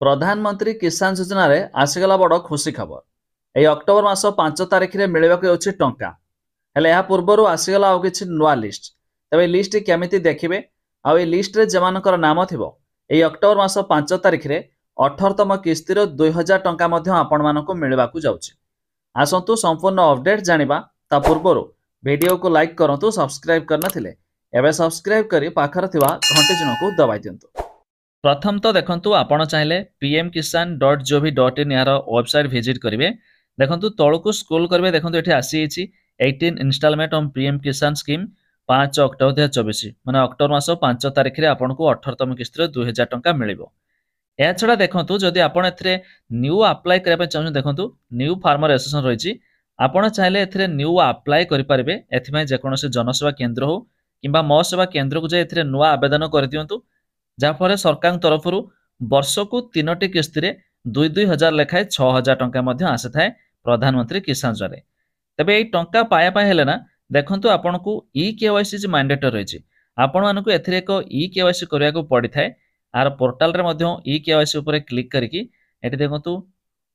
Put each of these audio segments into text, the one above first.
प्रधानमंत्री किसान योजना रे आसीगला बड़ खुशी खबर। यही अक्टोबर मास 5 तारिख में मिलवाक जाउछि टंका। हेले या पूर्वरु आसीगला आउ किछि नुआ लिस्ट। तबे लिस्ट केमिति देखिबे आउ ए लिस्ट रे जमानकर नाम थिबो एही अक्टोबर मास 5 तारिख रे 18तम किस्तिर 2000 टंका मध्ये आपण मानको मिलवाक जाउछि। आसंतु संपूर्ण अपडेट जानिबा ता पूर्वरु वीडियो को लाइक करंतु, सब्सक्राइब करनथिले एबे सब्सक्राइब करी पाखर थिबा घंटी चिन्ह को दबाइ दियंतु। प्रथम तो देखंतु आपण चाहिले pmkisan.gov.in यार वेबसाइट विजिट करिवे। देखंतु तळकु स्क्रॉल करिवे, देखंतु एठी आसी हिची 18 इंस्टॉलमेंट ऑन पीएम किसान स्कीम 5 अक्टोबर 2024 माने अक्टोबर मास 5 तारिख रे आपनको 18तम किस्त 2000 टंका मिलिबो। या छडा देखंतु जदि आपण एथरे न्यू अप्लाई करबा चाहू, देखंतु न्यू फार्मर एसोसिएशन रहिची। आपण चाहिले एथरे न्यू अप्लाई करि परिबे। एथिमे जे कोनोसे जनसेवा केंद्र हो किबा मो सेवा केंद्र को जे एथरे नुआ आवेदन करि दियंतु, जाफरे सरकार तरफ वर्ष को 3टी किस्त 2,000 लेखाए 6,000 टंका मध्य आसी थाए प्रधानमंत्री किसान योजना। तबे एई टंका पाया पाए हेले ना, देखंतु आपनको ई केवाईसी जे मैंडेटरी रहिछि, आपण मानको एथिरे एक ई केवाईसी करिया को पड़ी थाए। आर पोर्टल रे मध्य ई केवाईसी ऊपर क्लिक करिकि एठी देखंतु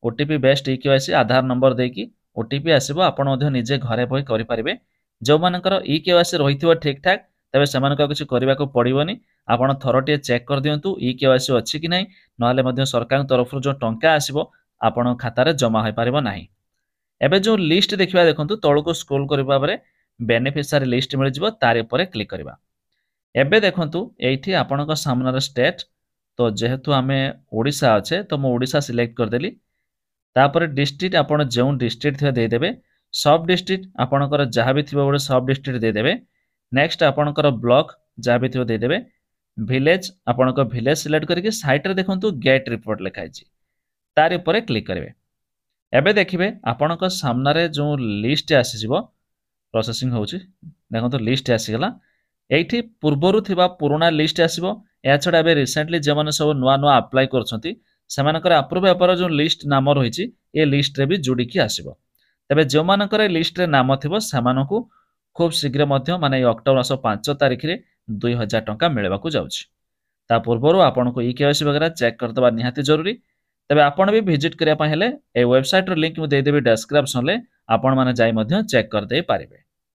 ओटीपी बेस्ड ई केवाईसी आधार नंबर देकी ओटीपी आसीबो। आपण मध्य निजे घरे बहि करि परिबे। जो मानकर ई केवाईसी रहिथिबो ठीक ठाक, तबे सेमानको किछि करिबा को पड़िबोनी। आपण थरटिए चेक कर दियंतु ई केवाईसी अछि कि नै, नहले मध्य सरकार तरफ जो टंका आसीबो आपण खाता रे जमा होई परिबो नाही। एबे जो लिस्ट देखिबा, देखंतु तळको स्क्रॉल करिबा परे बेनिफिशियरी लिस्ट मिल जिवो, तार ऊपर क्लिक करिबा। एबे देखंतु एठी आपणक सामने स्टेट, तो जेहेतु आमे ओडिसा अच्छे तो मो ओडिसा सिलेक्ट कर देली। तापर डिस्ट्रिक्ट आपण जेउ डिस्ट्रिक्ट थिबा दे देबे। सब डिस्ट्रिक्ट आपणकर जहा भी थिबा ओडे सब डिस्ट्रिक्ट दे देबे। नेक्स्ट आपणकर ब्लॉक जहा भी थिबा दे देबे। विलेज आपणक विलेज सिलेक्ट करके साइट रे देखंतु गेट रिपोर्ट लिखाइ छी, तार ऊपर क्लिक करिवे। एबे देखिबे आपणक सामने रे जो लिस्ट आसी जिवो, प्रोसेसिंग होउची, देखंतु लिस्ट आसी गला। एठी पूर्वरु थिबा पुराना लिस्ट आसीबो। या छडा बे रिसेंटली जे माने सब नुआ नुआ अप्लाई करछंती सेमानकर अप्रूव पेपर जो लिस्ट नाम रहिची ए लिस्ट रे भी जुडी की आसीबो। तबे जे मानकर लिस्ट रे नाम थिबो सेमानकु खूब शीघ्र मध्य माने अक्टोबर मास 5 तारिख रे 2000 टंका मिलवाकू जाउछि। ता पूर्वरु आपनको ई केवाईसी वगैरह चेक करदबा निहाती जरूरी। तबे आपण भी विजिट करिया पय हेले ए वेबसाइट रो लिंक मु दे देबी डिस्क्रिप्शन ले, आपण माने जाई मध्य चेक कर दे पारिबे।